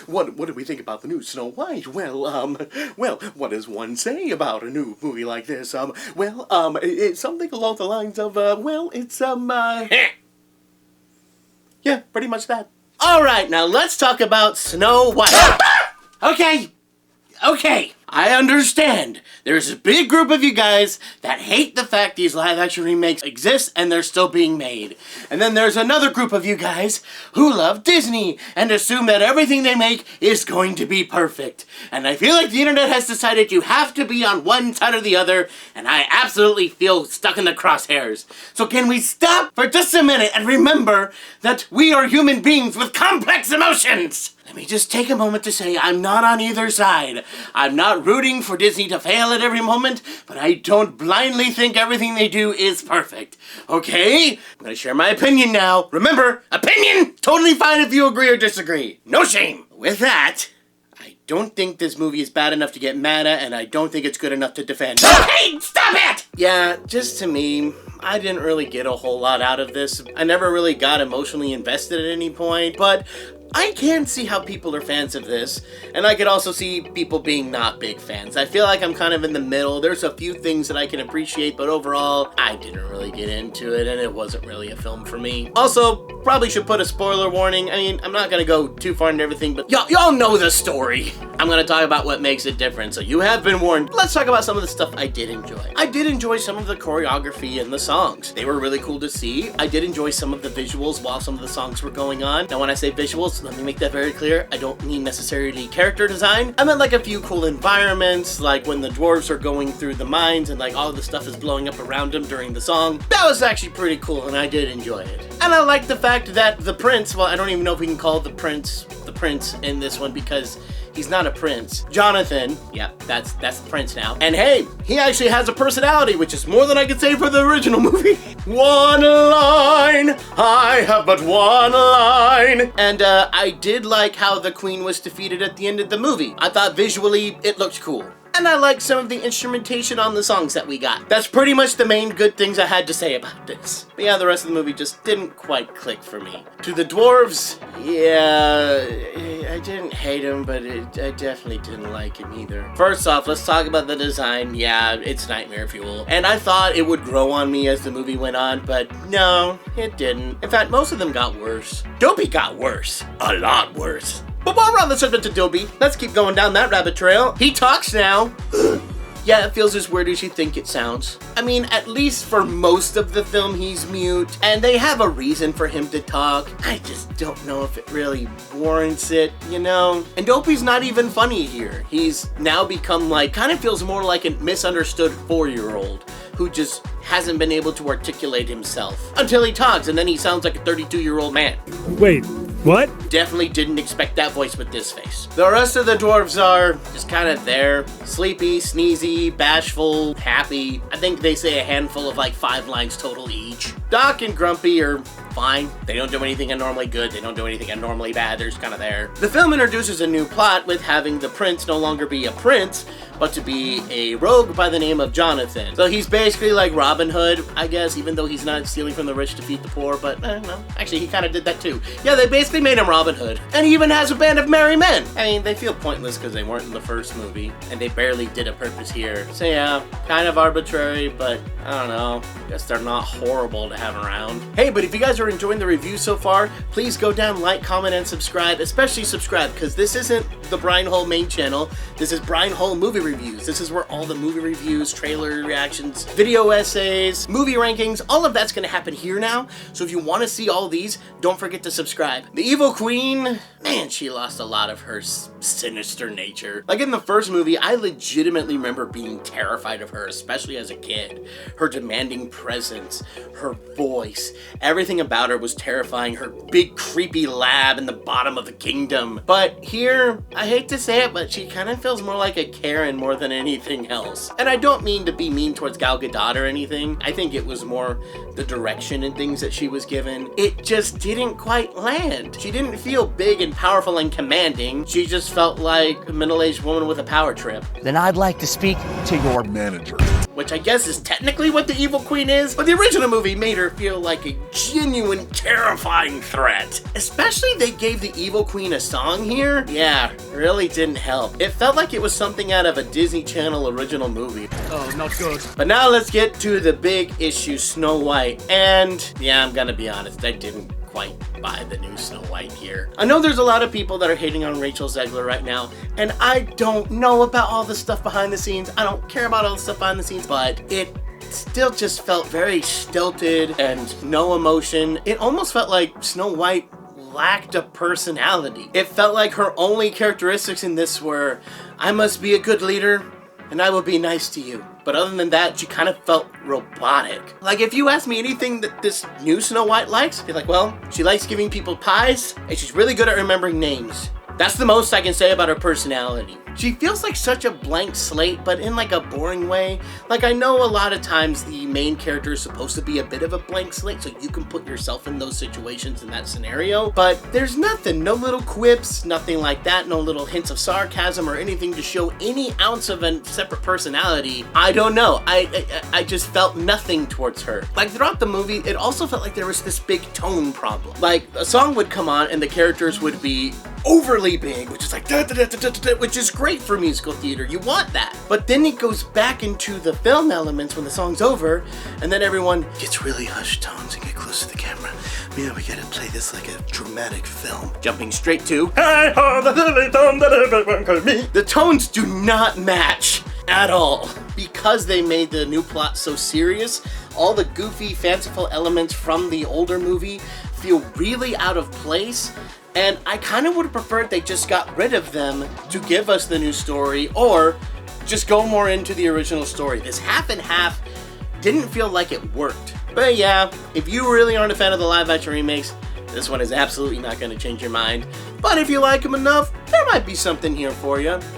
what do we think about the new Snow White? Well, what does one say about a new movie like this? It's something along the lines of, yeah, pretty much that. Alright, now let's talk about Snow White. Okay, I understand. There's a big group of you guys that hate the fact these live-action remakes exist and they're still being made. And then there's another group of you guys who love Disney and assume that everything they make is going to be perfect. And I feel like the internet has decided you have to be on one side or the other, and I absolutely feel stuck in the crosshairs. So can we stop for just a minute and remember that we are human beings with complex emotions? Let me just take a moment to say I'm not on either side. I'm not rooting for Disney to fail at every moment, but I don't blindly think everything they do is perfect. Okay? I'm gonna share my opinion now. Remember, opinion! Totally fine if you agree or disagree. No shame. With that, I don't think this movie is bad enough to get mad at, and I don't think it's good enough to defend. Hey, stop it! Yeah, just to me, I didn't really get a whole lot out of this. I never really got emotionally invested at any point, but I can see how people are fans of this, and I could also see people being not big fans. I feel like I'm kind of in the middle. There's a few things that I can appreciate, but overall, I didn't really get into it, and it wasn't really a film for me. Also, probably should put a spoiler warning. I mean, I'm not gonna go too far into everything, but y'all know the story. I'm gonna talk about what makes it different, so you have been warned. Let's talk about some of the stuff I did enjoy. I did enjoy some of the choreography and the songs. They were really cool to see. I did enjoy some of the visuals while some of the songs were going on. Now, when I say visuals, let me make that very clear. I don't mean necessarily character design. I meant like a few cool environments, like when the dwarves are going through the mines and like all of the stuff is blowing up around them during the song. That was actually pretty cool, and I did enjoy it. And I like the fact that the prince, well, I don't even know if we can call the prince in this one because he's not a prince. Jonathan, yeah, that's the prince now. And hey, he actually has a personality, which is more than I could say for the original movie. One line, I have but one line. And I did like how the queen was defeated at the end of the movie. I thought visually it looked cool. And I like some of the instrumentation on the songs that we got. That's pretty much the main good things I had to say about this. But yeah, the rest of the movie just didn't quite click for me. To the dwarves, yeah, I didn't hate him, but I definitely didn't like him either. First off, let's talk about the design. Yeah, it's nightmare fuel. And I thought it would grow on me as the movie went on, but no, it didn't. In fact, most of them got worse. Dopey got worse. A lot worse. But while we're on the subject of Dobby, let's keep going down that rabbit trail. He talks now. Yeah, it feels as weird as you think it sounds. I mean, at least for most of the film, he's mute, and they have a reason for him to talk. I just don't know if it really warrants it, you know? And Dopey's not even funny here. He's now become like, kind of feels more like a misunderstood 4-year-old who just hasn't been able to articulate himself. Until he talks, and then he sounds like a 32-year-old man. Wait, what? Definitely didn't expect that voice with this face. The rest of the dwarves are just kind of there. Sleepy, sneezy, bashful, happy. I think they say a handful of like 5 lines total each. Doc and Grumpy are fine. They don't do anything abnormally good. They don't do anything abnormally bad. They're just kind of there. The film introduces a new plot with having the prince no longer be a prince, but to be a rogue by the name of Jonathan. So he's basically like Robin Hood, I guess, even though he's not stealing from the rich to feed the poor, but no. Actually, he kind of did that too. Yeah, they basically made him Robin Hood. And he even has a band of merry men. I mean, they feel pointless because they weren't in the first movie, and they barely did a purpose here. So yeah, kind of arbitrary, but I don't know. I guess they're not horrible to have around. Hey, but if you guys are enjoying the review so far, please go down, like, comment, and subscribe. Especially subscribe, because this isn't the Brian Hull main channel. This is Brian Hull Movie Reviews. This is where all the movie reviews, trailer reactions, video essays, movie rankings, all of that's going to happen here now. So if you want to see all these, don't forget to subscribe. The evil queen, man, she lost a lot of her sinister nature. Like in the first movie, I legitimately remember being terrified of her, especially as a kid. Her demanding presence, her voice, everything about her was terrifying. Her big creepy lab in the bottom of the kingdom. But here, I hate to say it, but she kind of feels more like a Karen more than anything else. And I don't mean to be mean towards Gal Gadot or anything. I think it was more the direction and things that she was given. It just didn't quite land. She didn't feel big and powerful and commanding. She just felt like a middle-aged woman with a power trip. Then I'd like to speak to your manager. which I guess is technically what the evil queen is, but the original movie made her feel like a genuine, terrifying threat. Especially they gave the evil queen a song here. Yeah, really didn't help. It felt like it was something out of a Disney Channel original movie. Oh, not good. But now let's get to the big issue, Snow White. And yeah, I'm gonna be honest, I didn't quite buy the new Snow White here. I know there's a lot of people that are hating on Rachel Zegler right now, and I don't know about all the stuff behind the scenes. I don't care about all the stuff behind the scenes, but it still just felt very stilted and no emotion. It almost felt like Snow White lacked a personality. It felt like her only characteristics in this were, I must be a good leader, and I will be nice to you. But other than that, she kind of felt robotic. Like, if you ask me anything that this new Snow White likes, I'd be like, well, she likes giving people pies, and she's really good at remembering names. That's the most I can say about her personality. She feels like such a blank slate, but in like a boring way. Like, I know a lot of times the main character is supposed to be a bit of a blank slate, so you can put yourself in those situations in that scenario, but there's nothing, no little quips, nothing like that, no little hints of sarcasm or anything to show any ounce of a separate personality. I don't know, I just felt nothing towards her. Like, throughout the movie, it also felt like there was this big tone problem. Like, a song would come on and the characters would be overly big, which is like da, da, da, da, da, da, which is great for musical theater. You want that. But then it goes back into the film elements when the song's over, and then everyone gets really hushed tones and get close to the camera. Yeah, we gotta play this like a dramatic film. Jumping straight to the tones do not match at all. Because they made the new plot so serious, all the goofy, fanciful elements from the older movie feel really out of place. And I kind of would have preferred they just got rid of them to give us the new story, or just go more into the original story. This half and half didn't feel like it worked. But yeah, if you really aren't a fan of the live action remakes, this one is absolutely not going to change your mind. But if you like them enough, there might be something here for you.